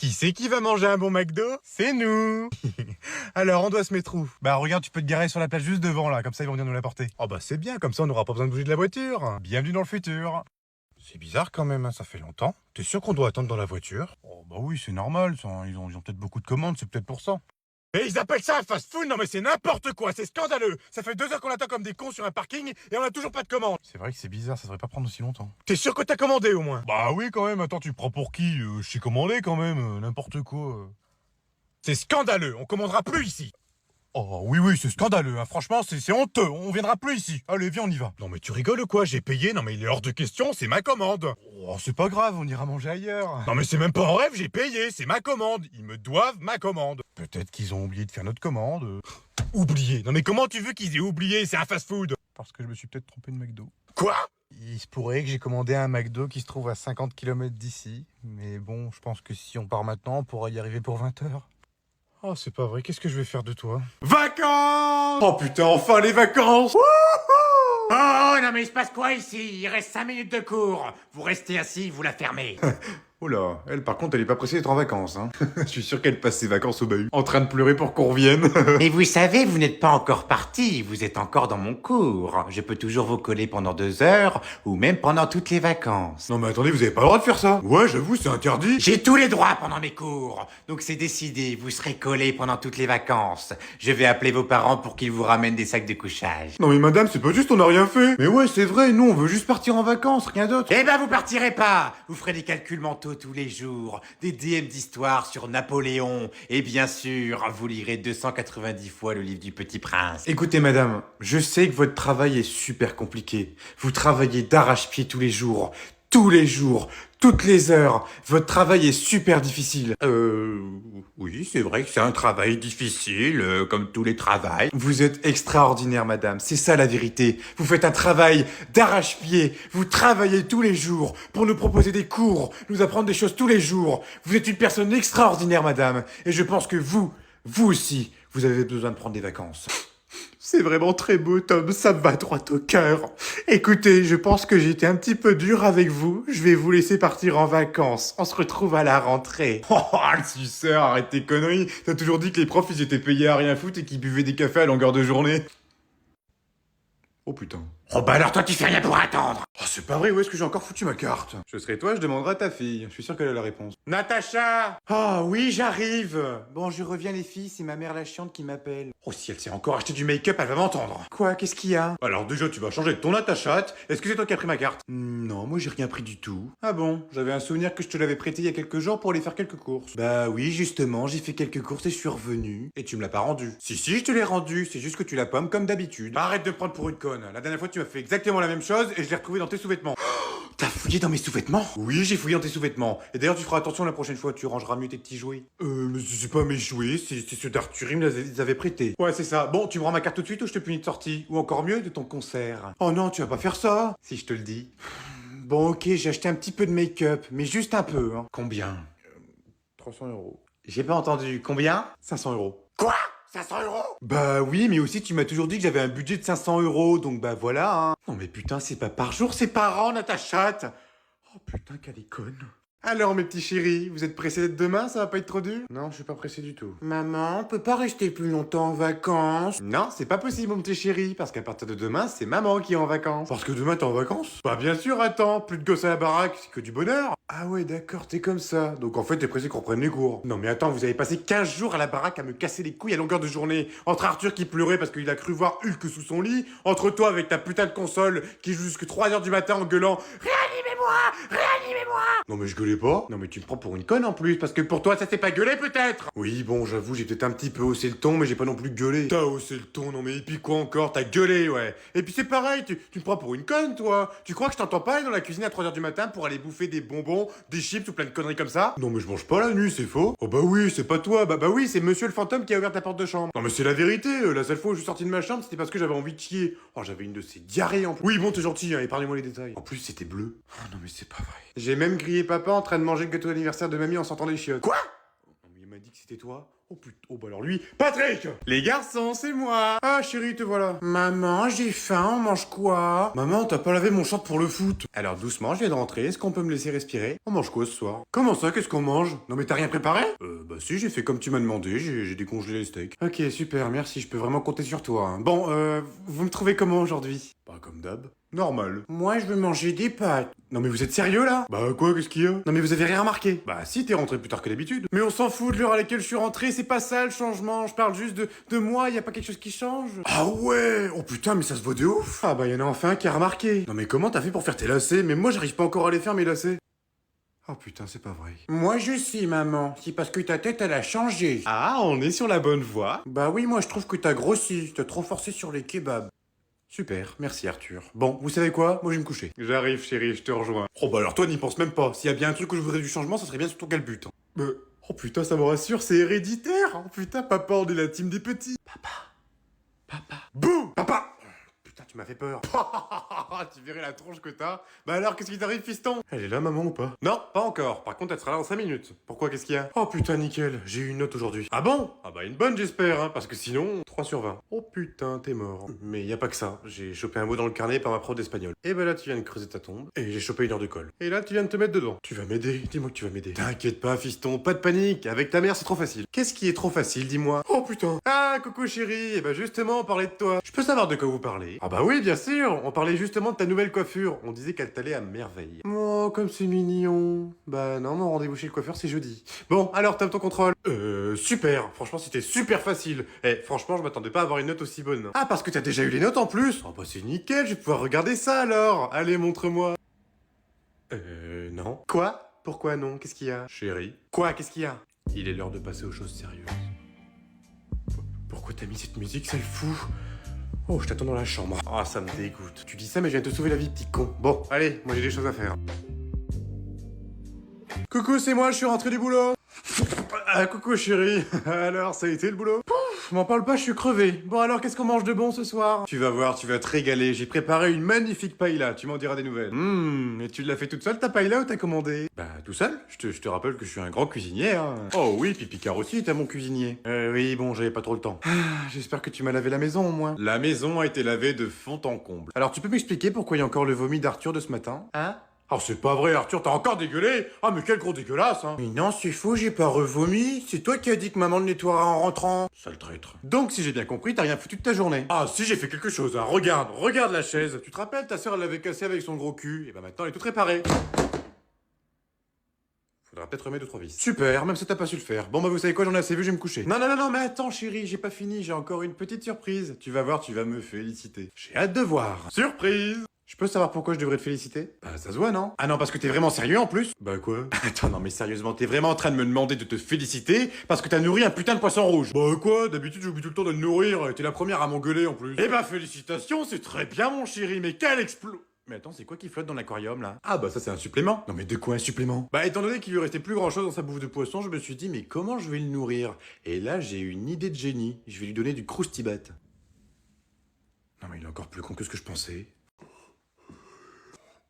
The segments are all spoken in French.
Qui c'est qui va manger un bon McDo? C'est nous. Alors, on doit se mettre où? Bah regarde, tu peux te garer sur la plage juste devant là, comme ça ils vont venir nous l'apporter. Oh bah c'est bien, comme ça on n'aura pas besoin de bouger de la voiture. Bienvenue dans le futur. C'est bizarre quand même, hein, ça fait longtemps. T'es sûr qu'on doit attendre dans la voiture? Oh bah oui, c'est normal, ça, ils ont peut-être beaucoup de commandes, c'est peut-être pour ça. Et ils appellent ça un fast-food? Non mais c'est n'importe quoi, c'est scandaleux. Ça fait 2 heures qu'on attend comme des cons sur un parking et on a toujours pas de commande. C'est vrai que c'est bizarre, ça devrait pas prendre aussi longtemps. T'es sûr que t'as commandé au moins? Bah oui quand même, attends, tu me prends pour qui? Je t'ai commandé quand même, n'importe quoi. C'est scandaleux, on commandera plus ici. Oh oui oui, c'est scandaleux, hein. Franchement c'est honteux, on viendra plus ici. Allez viens, on y va. Non mais tu rigoles ou quoi? J'ai payé, non mais il est hors de question, c'est ma commande. Oh c'est pas grave, on ira manger ailleurs. Non mais c'est même pas en rêve, j'ai payé, c'est ma commande. Ils me doivent ma commande. Peut-être qu'ils ont oublié de faire notre commande. Oublié? Non mais comment tu veux qu'ils aient oublié? C'est un fast-food. Parce que je me suis peut-être trompé de McDo. Quoi? Il se pourrait que j'ai commandé un McDo qui se trouve à 50 km d'ici. Mais bon, je pense que si on part maintenant, on pourra y arriver pour 20 heures. Oh, c'est pas vrai, qu'est-ce que je vais faire de toi? Vacances! Oh putain, enfin les vacances! Oh non mais il se passe quoi ici? Il reste 5 minutes de cours. Vous restez assis, vous la fermez. Oula, elle par contre elle est pas pressée d'être en vacances, hein. Je suis sûr qu'elle passe ses vacances au bahut, en train de pleurer pour qu'on revienne. Mais vous savez, vous n'êtes pas encore parti, vous êtes encore dans mon cours. Je peux toujours vous coller pendant 2 heures, ou même pendant toutes les vacances. Non mais attendez, vous avez pas le droit de faire ça. Ouais, j'avoue, c'est interdit. J'ai tous les droits pendant mes cours. Donc c'est décidé, vous serez collés pendant toutes les vacances. Je vais appeler vos parents pour qu'ils vous ramènent des sacs de couchage. Non mais madame, c'est pas juste, on a rien fait. Mais ouais, c'est vrai, nous on veut juste partir en vacances, rien d'autre. Eh ben vous partirez pas. Vous ferez des calculs mentaux tous les jours, des DM d'histoire sur Napoléon, et bien sûr, vous lirez 290 fois le livre du Petit Prince. Écoutez madame, je sais que votre travail est super compliqué. Vous travaillez d'arrache-pied tous les jours, toutes les heures. Votre travail est super difficile. Oui, c'est vrai que c'est un travail difficile, comme tous les travails. Vous êtes extraordinaire, madame. C'est ça la vérité. Vous faites un travail d'arrache-pied. Vous travaillez tous les jours pour nous proposer des cours, nous apprendre des choses tous les jours. Vous êtes une personne extraordinaire, madame. Et je pense que vous aussi, vous avez besoin de prendre des vacances. C'est vraiment très beau, Tom, ça me va droit au cœur. Écoutez, je pense que j'ai été un petit peu dur avec vous. Je vais vous laisser partir en vacances. On se retrouve à la rentrée. Oh, le suceur, arrête tes conneries. T'as toujours dit que les profs, ils étaient payés à rien foutre et qu'ils buvaient des cafés à longueur de journée. Oh putain. Oh bah alors toi tu fais rien pour attendre. Oh, c'est pas vrai, où est-ce que j'ai encore foutu ma carte? Je serai toi, je demanderai à ta fille. Je suis sûr qu'elle a la réponse. Natacha! Ah oui, j'arrive. Bon, je reviens les filles, c'est ma mère la chiante qui m'appelle. Oh, si elle s'est encore acheté du make-up, elle va m'entendre. Quoi, qu'est-ce qu'il y a? Alors déjà, tu vas changer de ton attachate. Est-ce que c'est toi qui as pris ma carte? Non, moi j'ai rien pris du tout. Ah bon, j'avais un souvenir que je te l'avais prêté il y a quelques jours pour aller faire quelques courses. Bah oui, justement, j'ai fait quelques courses et je suis revenu. Et tu me l'as pas rendu. Si, je te l'ai rendu, c'est juste que tu la pommes comme d'habitude. Bah, arrête de me prendre pour une conne. La dernière fois, tu m'as fait exactement la même chose et je l'ai retrouvé dans tes sous-vêtements. T'as fouillé dans mes sous-vêtements? Oui, j'ai fouillé dans tes sous-vêtements. Et d'ailleurs, tu feras attention la prochaine fois, tu rangeras mieux tes petits jouets. Mais c'est pas mes jouets, c'est ceux d'Arthur, il me les avait prêtés. Ouais, c'est ça. Bon, tu me rends ma carte tout de suite ou je te punis de sortie? Ou encore mieux, de ton concert. Oh non, tu vas pas faire ça. Si je te le dis. Bon, ok, j'ai acheté un petit peu de make-up, mais juste un peu, hein. Combien? 300 euros. J'ai pas entendu. Combien? 500 euros. Quoi? 500 euros? Bah oui, mais aussi tu m'as toujours dit que j'avais un budget de 500 euros, donc bah voilà, hein. Non mais putain, c'est pas par jour, c'est par an, Natacha. Oh putain, qu'elle est conne. Alors mes petits chéris, vous êtes pressés d'être demain, ça va pas être trop dur? Non, je suis pas pressé du tout. Maman, on peut pas rester plus longtemps en vacances? Non, c'est pas possible mon petit chéri, parce qu'à partir de demain, c'est maman qui est en vacances. Parce que demain t'es en vacances? Bah bien sûr, attends, plus de gosses à la baraque, c'est que du bonheur. Ah ouais, d'accord, t'es comme ça. Donc en fait, t'es pressé qu'on reprenne les cours. Non mais attends, vous avez passé 15 jours à la baraque à me casser les couilles à longueur de journée. Entre Arthur qui pleurait parce qu'il a cru voir Hulk sous son lit, entre toi avec ta putain de console qui joue jusque 3 heures du matin en gueulant Réanimez-moi! Réanimez-moi! Non mais je gueulais pas. Non mais tu me prends pour une conne en plus, parce que pour toi ça s'est pas gueulé peut-être. Oui bon, j'avoue, j'ai peut-être un petit peu haussé le ton, mais j'ai pas non plus gueulé. T'as haussé le ton, non mais et puis quoi encore? T'as gueulé, ouais. Et puis c'est pareil, tu me prends pour une conne toi. Tu crois que je t'entends pas aller dans la cuisine à 3 heures du matin pour aller bouffer des bonbons, des chips ou plein de conneries comme ça? Non mais je mange pas la nuit, c'est faux. Oh bah oui, c'est pas toi, bah oui, c'est monsieur le fantôme qui a ouvert ta porte de chambre. Non mais c'est la vérité, la seule fois où je suis sorti de ma chambre, c'était parce que j'avais envie de chier. Oh j'avais une de ces diarrhées en plus. Oui bon, t'es gentil, hein, épargnez-moi les détails. En plus c'était bleu. Oh non mais c'est pas vrai. J'ai même grillé papa en train de manger le gâteau d'anniversaire de mamie en sortant les chiottes. Quoi? Il m'a dit que c'était toi? Oh putain, oh bah alors lui, Patrick! Les garçons, c'est moi! Ah chérie, te voilà. Maman, j'ai faim, on mange quoi? Maman, t'as pas lavé mon short pour le foot. Alors doucement, je viens de rentrer, est-ce qu'on peut me laisser respirer? On mange quoi ce soir? Comment ça, qu'est-ce qu'on mange? Non mais t'as rien préparé? Bah si, j'ai fait comme tu m'as demandé, j'ai décongelé les steaks. Ok, super, merci, je peux vraiment compter sur toi. Hein. Bon, vous me trouvez comment aujourd'hui? Bah comme d'hab. Normal. Moi, je veux manger des pâtes. Non mais vous êtes sérieux là? Bah quoi, qu'est-ce qu'il y a? Non mais vous avez rien remarqué? Bah si, t'es rentré plus tard que d'habitude. Mais on s'en fout de l'heure à laquelle je suis rentré, c'est pas ça le changement, je parle juste de moi, y a pas quelque chose qui change? Ah ouais! Oh putain, mais ça se voit de ouf! Ah bah y'en a enfin un qui a remarqué. Non mais comment t'as fait pour faire tes lacets? Mais moi j'arrive pas encore à les faire mes lacets. Oh putain, c'est pas vrai. Moi je sais, maman. C'est parce que ta tête, elle a changé. Ah, on est sur la bonne voie. Bah oui, moi je trouve que t'as grossi. T'as trop forcé sur les kebabs. Super, merci Arthur. Bon, vous savez quoi? Moi je vais me coucher. J'arrive chérie, je te rejoins. Oh bah alors toi n'y pense même pas. S'il y a bien un truc où je voudrais du changement, ça serait bien sur ton calbut. Oh putain, ça me rassure, c'est héréditaire. Oh putain, papa, on est la team des petits. Papa. Bouh! Papa! Putain, tu m'as fait peur. Tu verrais la tronche que t'as. Bah alors, qu'est-ce qui t'arrive, fiston? Elle est là, maman, ou pas? Non, pas encore. Par contre, elle sera là dans 5 minutes. Pourquoi, qu'est-ce qu'il y a? Oh putain, nickel. J'ai eu une note aujourd'hui. Ah bon? Ah bah une bonne, j'espère, hein, parce que sinon, 3 sur 20. Oh putain, t'es mort. Mais y a pas que ça. J'ai chopé un mot dans le carnet par ma prof d'espagnol. Et bah là, tu viens de creuser ta tombe. Et j'ai chopé une heure de colle. Et là, tu viens de te mettre dedans. Tu vas m'aider. Dis-moi que tu vas m'aider. T'inquiète pas, fiston. Pas de panique. Avec ta mère, c'est trop facile. Qu'est-ce qui est trop facile, dis-moi? Oh putain. Ah, coucou chérie. Et bah justement, on parlait de toi. Je peux savoir de quoi vous parlez? Ah bah oui, bien sûr. On parlait justement de ta nouvelle coiffure. On disait qu'elle t'allait à merveille. Oh, comme c'est mignon. Bah non, mon rendez-vous chez le coiffeur, c'est jeudi. Bon, alors, tape ton contrôle. Super. Franchement, c'était super facile. Franchement, je m'attendais pas à avoir une note aussi bonne. Ah, parce que t'as déjà eu les notes en plus? Oh bah c'est nickel, je vais pouvoir regarder ça alors. Allez, montre-moi. Non. Quoi? Pourquoi non? Qu'est-ce qu'il y a? Chérie. Quoi? Qu'est-ce qu'il y a? Il est l'heure de passer aux choses sérieuses. Pourquoi t'as mis cette musique, c'est le fou? Oh, je t'attends dans la chambre. Ah, ça me dégoûte. Tu dis ça, mais je viens de te sauver la vie, petit con. Bon, allez, moi j'ai des choses à faire. Coucou, c'est moi, je suis rentré du boulot. Ah, coucou chérie. Alors, ça a été le boulot? Pouf, m'en parle pas, je suis crevé. Bon alors, qu'est-ce qu'on mange de bon ce soir? Tu vas voir, tu vas te régaler. J'ai préparé une magnifique paella, tu m'en diras des nouvelles. Et tu l'as fait toute seule ta paella ou t'as commandé? Bah, tout seul. Je te rappelle que je suis un grand cuisinier, hein. Oh oui, puis Picard aussi est un bon cuisinier. Oui, bon, j'avais pas trop le temps. J'espère que tu m'as lavé la maison au moins. La maison a été lavée de fond en comble. Alors, tu peux m'expliquer pourquoi il y a encore le vomi d'Arthur de ce matin? Hein? Oh, c'est pas vrai, Arthur, t'as encore dégueulé? Ah, mais quel gros dégueulasse, hein! Mais non, c'est faux, j'ai pas revomi. C'est toi qui as dit que maman le nettoiera en rentrant. Sale traître. Donc, si j'ai bien compris, t'as rien foutu de ta journée. Ah, si, j'ai fait quelque chose, hein. Regarde la chaise. Tu te rappelles, ta sœur, elle l'avait cassée avec son gros cul. Et bah maintenant, elle est toute réparée. Faudra peut-être remettre 2-3 vis. Super, même si t'as pas su le faire. Bon bah vous savez quoi, j'en ai assez vu, je vais me coucher. Non, mais attends chérie, j'ai pas fini, j'ai encore une petite surprise. Tu vas voir, tu vas me féliciter. J'ai hâte de voir. Surprise! Je peux savoir pourquoi je devrais te féliciter? Bah ça se voit, non? Ah non, parce que t'es vraiment sérieux en plus? Bah quoi? Attends, non mais sérieusement, t'es vraiment en train de me demander de te féliciter parce que t'as nourri un putain de poisson rouge. Bah quoi? D'habitude j'oublie tout le temps de le nourrir, et t'es la première à m'engueuler en plus. Eh bah félicitations, c'est très bien mon chéri, mais quel explo... Mais attends, c'est quoi qui flotte dans l'aquarium là? Ah bah ça c'est un supplément. Non mais de quoi un supplément? Bah étant donné qu'il lui restait plus grand chose dans sa bouffe de poisson, je me suis dit mais comment je vais le nourrir? Et là j'ai eu une idée de génie. Je vais lui donner du croustibat. Non mais il est encore plus con que ce que je pensais.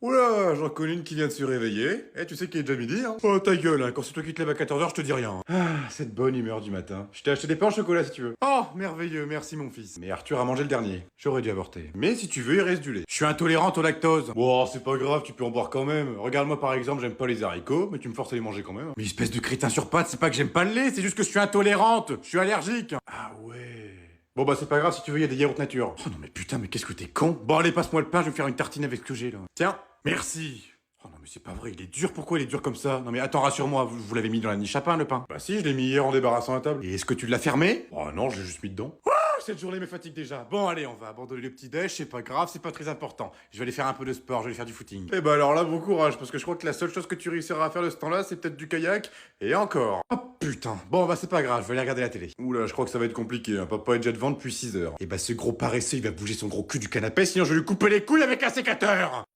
Oula, j'en connais une qui vient de se réveiller. Tu sais qu'il est déjà midi, hein? Oh, ta gueule, hein. Quand c'est toi qui te lèves à 14h, je te dis rien. Ah, cette bonne humeur du matin. Je t'ai acheté des pains au chocolat si tu veux. Oh, merveilleux, merci mon fils. Mais Arthur a mangé le dernier. J'aurais dû avorter. Mais si tu veux, il reste du lait. Je suis intolérante au lactose. Bon, c'est pas grave, tu peux en boire quand même. Regarde-moi par exemple, j'aime pas les haricots, mais tu me forces à les manger quand même. Mais espèce de crétin sur pattes, c'est pas que j'aime pas le lait, c'est juste que je suis intolérante. Je suis allergique. Ah ouais. Bon bah c'est pas grave, si tu veux, il y a des yaourts nature. Oh non mais putain, mais qu'est-ce que t'es con. Bon allez, passe-moi le pain, je vais me faire une tartine avec ce que j'ai là. Tiens, merci. Oh non mais c'est pas vrai, il est dur, pourquoi il est dur comme ça? Non mais attends, rassure-moi, vous l'avez mis dans la niche à pain le pain? Bah si, je l'ai mis hier en débarrassant la table. Et est-ce que tu l'as fermé? Oh non, je l'ai juste mis dedans. Cette journée me fatigue déjà. Bon allez, on va abandonner le petit déj, c'est pas grave, c'est pas très important. Je vais aller faire un peu de sport, je vais aller faire du footing. Eh bah alors là, bon courage, parce que je crois que la seule chose que tu réussiras à faire de ce temps-là, c'est peut-être du kayak, et encore. Oh putain. Bon bah c'est pas grave, je vais aller regarder la télé. Oula, je crois que ça va être compliqué, hein. Papa est déjà devant depuis 6 heures. Et bah ce gros paresseux, il va bouger son gros cul du canapé, sinon je vais lui couper les couilles avec un sécateur.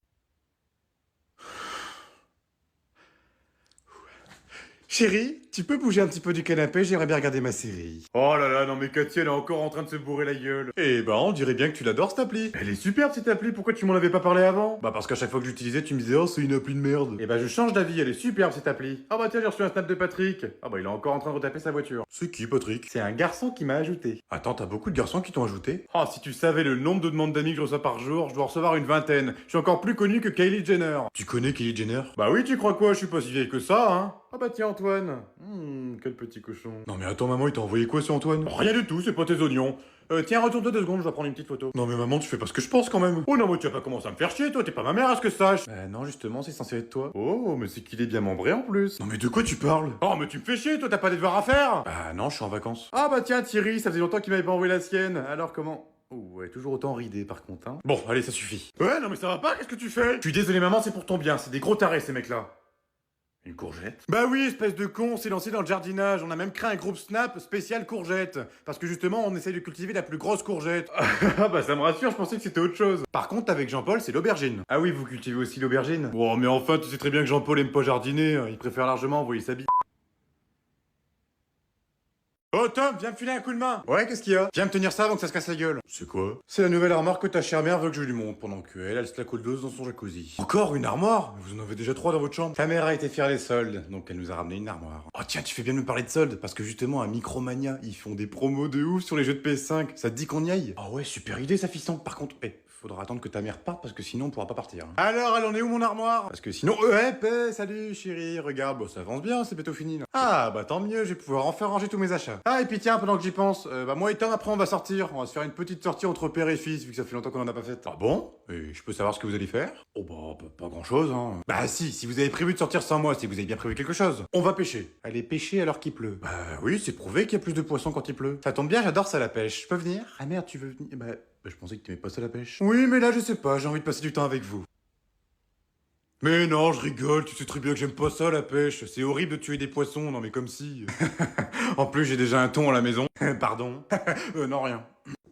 Chérie, tu peux bouger un petit peu du canapé, j'aimerais bien regarder ma série. Oh là là, non mais Cathy, elle est encore en train de se bourrer la gueule. Eh ben, on dirait bien que tu l'adores cette appli. Elle est superbe cette appli, pourquoi tu m'en avais pas parlé avant? Bah parce qu'à chaque fois que j'utilisais, tu me disais, oh c'est une appli de merde. Eh ben je change d'avis, elle est superbe cette appli. Ah bah tiens, j'ai reçu un snap de Patrick. Ah bah il est encore en train de retaper sa voiture. C'est qui Patrick? C'est un garçon qui m'a ajouté. Attends, t'as beaucoup de garçons qui t'ont ajouté? Oh, si tu savais le nombre de demandes d'amis que je reçois par jour, je dois recevoir une vingtaine. Je suis encore plus connu que Kylie Jenner. Tu connais Kylie Jenner? Bah oui, tu crois quoi? Je suis pas si vieille que ça, hein. Ah bah tiens Antoine. Quel petit cochon. Non mais attends maman, il t'a envoyé quoi sur Antoine? Rien du tout, c'est pas tes oignons. Tiens, retourne-toi 2 secondes, je vais prendre une petite photo. Non mais maman, tu fais pas ce que je pense quand même. Oh non, mais tu vas pas commencer à me faire chier, toi, t'es pas ma mère à ce que je sache. Non, justement, c'est censé être toi. Oh, mais c'est qu'il est bien membré en plus. Non mais de quoi tu parles? Oh, mais tu me fais chier, toi, t'as pas des devoirs à faire? Bah non, je suis en vacances. Ah bah tiens, Thierry, ça faisait longtemps qu'il m'avait pas envoyé la sienne. Alors comment? Oh ouais, toujours autant ridé par contre, hein. Bon, allez, ça suffit. Ouais, non mais ça va pas, qu'est-ce que tu fais? Je suis désolé maman, c'est pour ton bien, c'est des gros tarés ces mecs-là. Une courgette? Bah oui, espèce de con, on s'est lancé dans le jardinage, on a même créé un groupe Snap spécial courgette. Parce que justement, on essaye de cultiver la plus grosse courgette. Ah bah ça me rassure, je pensais que c'était autre chose. Par contre, avec Jean-Paul, c'est l'aubergine. Ah oui, vous cultivez aussi l'aubergine? Bon, mais enfin, tu sais très bien que Jean-Paul aime pas jardiner, il préfère largement envoyer sa bille. Oh Tom, viens me filer un coup de main. Ouais, qu'est-ce qu'il y a? Viens me tenir ça avant que ça se casse la gueule. C'est quoi? C'est la nouvelle armoire que ta chère mère veut que je lui montre pendant qu'elle, elle se la coule douce dans son jacuzzi. Encore une armoire? Vous en avez déjà 3 dans votre chambre. Ta mère a été fière des soldes, donc elle nous a ramené une armoire. Oh tiens, tu fais bien de me parler de soldes, parce que justement à Micromania, ils font des promos de ouf sur les jeux de PS5. Ça te dit qu'on y aille? Ah ouais, super idée ça fiston. Par contre, faudra attendre que ta mère parte parce que sinon on pourra pas partir. Alors, elle en est où mon armoire? Parce que sinon, salut chérie, regarde, ça avance bien, c'est bientôt fini là. Ah bah tant mieux, je vais pouvoir enfin ranger tous mes achats. Ah et puis tiens, pendant que j'y pense, moi et Tom après on va sortir, on va se faire une petite sortie entre père et fils vu que ça fait longtemps qu'on en a pas fait. Ah bon? Et je peux savoir ce que vous allez faire? Oh bah pas grand chose hein. Bah si vous avez prévu de sortir sans moi, c'est que vous avez bien prévu quelque chose. On va pêcher. Allez pêcher alors qu'il pleut. Bah oui, c'est prouvé qu'il y a plus de poissons quand il pleut. Ça tombe bien, j'adore ça la pêche. Je peux venir? Ah merde, tu veux venir? Bah je pensais que t'aimais pas ça la pêche. Oui, mais là je sais pas, j'ai envie de passer du temps avec vous. Mais non, je rigole, tu sais très bien que j'aime pas ça la pêche. C'est horrible de tuer des poissons, non mais comme si. En plus, j'ai déjà un thon à la maison. Pardon. Non, rien.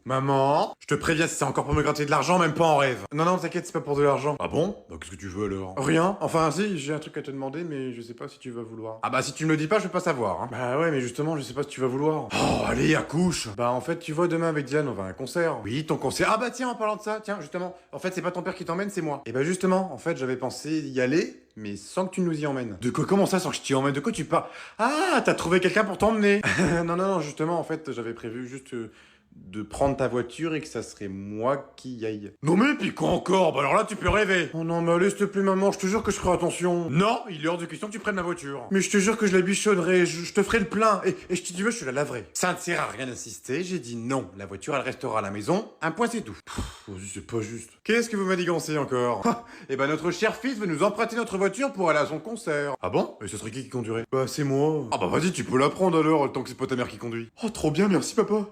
Maman, je te préviens, si c'est encore pour me gratter de l'argent, même pas en rêve. Non, t'inquiète, c'est pas pour de l'argent. Ah bon? Bah qu'est-ce que tu veux alors? Rien. Enfin si, j'ai un truc à te demander, mais je sais pas si tu vas vouloir. Ah bah si tu me le dis pas, je vais pas savoir. Hein. Bah ouais, mais justement, je sais pas si tu vas vouloir. Oh, allez, accouche. Bah en fait, tu vois, demain avec Diane, on va à un concert. Oui, ton concert. Ah bah tiens, en parlant de ça, tiens, justement. En fait, c'est pas ton père qui t'emmène, c'est moi. Et bah justement, en fait, j'avais pensé y aller, mais sans que tu nous y emmènes. De quoi? Comment ça, sans que je t'y emmène? De quoi tu parles? Ah, t'as trouvé quelqu'un pour t'emmener. Non, justement, en fait, j'avais prévu juste... de prendre ta voiture et que ça serait moi qui y aille. Non mais puis quoi encore? Bah alors là tu peux rêver. Oh non mais allez s'il te plaît maman, je te jure que je ferai attention. Non, il est hors de question que tu prennes ma voiture. Mais je te jure que je la bichonnerai, je te ferai le plein. Et si tu veux, je te la laverai. Ça ne sert à rien d'insister, j'ai dit non. La voiture elle restera à la maison, un point c'est tout. C'est pas juste. Qu'est-ce que vous manigancez encore? Eh ben notre cher fils veut nous emprunter notre voiture pour aller à son concert. Ah bon? Et ce serait qui conduirait? Bah c'est moi. Ah bah vas-y tu peux la prendre alors, tant que c'est pas ta mère qui conduit. Oh trop bien, merci papa.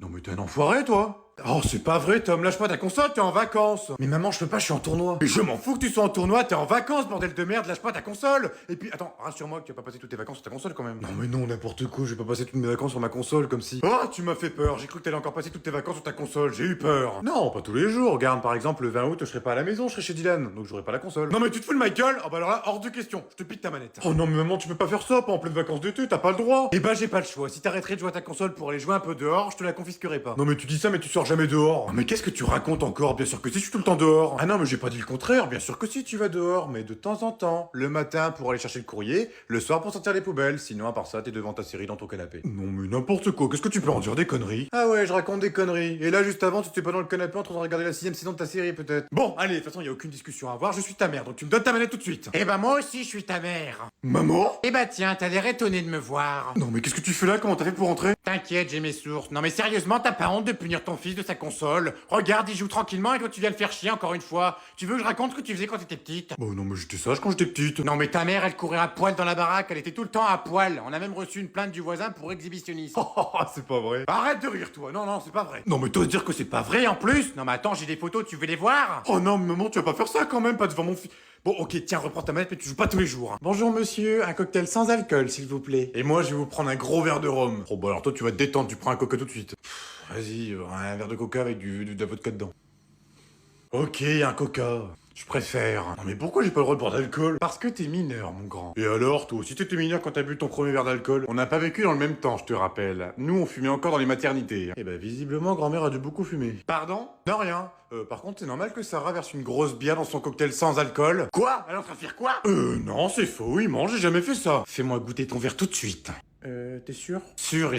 Non mais t'es un enfoiré toi. Oh c'est pas vrai Tom, lâche pas ta console, t'es en vacances. Mais maman je peux pas, je suis en tournoi. Mais je m'en fous que tu sois en tournoi, t'es en vacances bordel de merde, lâche pas ta console. Et puis attends, rassure-moi que tu vas pas passer toutes tes vacances sur ta console quand même. Non mais non, n'importe quoi, je vais pas passer toutes mes vacances sur ma console comme si... Oh tu m'as fait peur, j'ai cru que t'allais encore passer toutes tes vacances sur ta console, j'ai eu peur. Non, pas tous les jours, regarde par exemple le 20 août je serai pas à la maison, je serai chez Dylan, donc j'aurai pas la console. Non mais tu te fous de ma gueule? Oh bah alors là, hors de question, je te pique ta manette. Oh non mais maman tu peux pas faire ça, pas en pleine vacances d'été, t'as pas le droit. Eh bah j'ai pas le choix, si t'arrêterais de jouer à ta console pour aller jouer un peu dehors, je te la confisquerai pas. Non mais tu dis ça mais tu sors jamais dehors. Mais qu'est-ce que tu racontes encore? Bien sûr que si, je suis tout le temps dehors. Ah non, mais j'ai pas dit le contraire. Bien sûr que si, tu vas dehors, mais de temps en temps. Le matin pour aller chercher le courrier, le soir pour sortir les poubelles. Sinon, à part ça, t'es devant ta série dans ton canapé. Non, mais n'importe quoi. Qu'est-ce que tu peux en dire des conneries? Ah ouais, je raconte des conneries. Et là, juste avant, tu étais pas dans le canapé en train de regarder la 6ème saison de ta série, peut-être. Bon, allez, de toute façon, y a aucune discussion à avoir. Je suis ta mère, donc tu me donnes ta manette tout de suite. Eh ben moi aussi je suis ta mère. Maman? Eh ben tiens, t'as l'air étonné de me voir. Non, mais qu'est-ce que tu fais là? Comment t'as fait pour rentrer? T'inquiète, j'ai mes sources. Non mais sérieusement, t'as pas honte de punir ton fils de sa console? Regarde, il joue tranquillement et toi tu viens le faire chier encore une fois. Tu veux que je raconte ce que tu faisais quand t'étais petite? Bah non, mais j'étais sage quand j'étais petite. Non mais ta mère, elle courait à poil dans la baraque, elle était tout le temps à poil. On a même reçu une plainte du voisin pour exhibitionnisme. Oh, c'est pas vrai. Arrête de rire toi, non, c'est pas vrai. Non, mais t'oses dire que c'est pas vrai en plus? Non mais attends, j'ai des photos, tu veux les voir? Oh non, mais maman, tu vas pas faire ça quand même, pas devant mon fils. Bon, ok, tiens, reprends ta manette, mais tu joues pas tous les jours. Hein. Bonjour monsieur, un cocktail sans alcool, s'il vous plaît. Et moi, je vais vous prendre un gros verre de rhum. Oh bah alors toi, tu vas te détendre, tu prends un coca tout de suite. Vas-y, un verre de coca avec de la vodka dedans. Ok, un coca. Je préfère. Non mais pourquoi j'ai pas le droit de boire d'alcool? Parce que t'es mineur, mon grand. Et alors, toi aussi t'étais mineur quand t'as bu ton premier verre d'alcool? On n'a pas vécu dans le même temps, je te rappelle. Nous, on fumait encore dans les maternités. Eh ben, visiblement, grand-mère a dû beaucoup fumer. Pardon? Non, rien. Par contre, c'est normal que Sarah verse une grosse bière dans son cocktail sans alcool. Quoi? Elle est en train de faire quoi? Non, c'est faux, il mange, j'ai jamais fait ça. Fais-moi goûter ton verre tout de suite. T'es sûr? Sûr et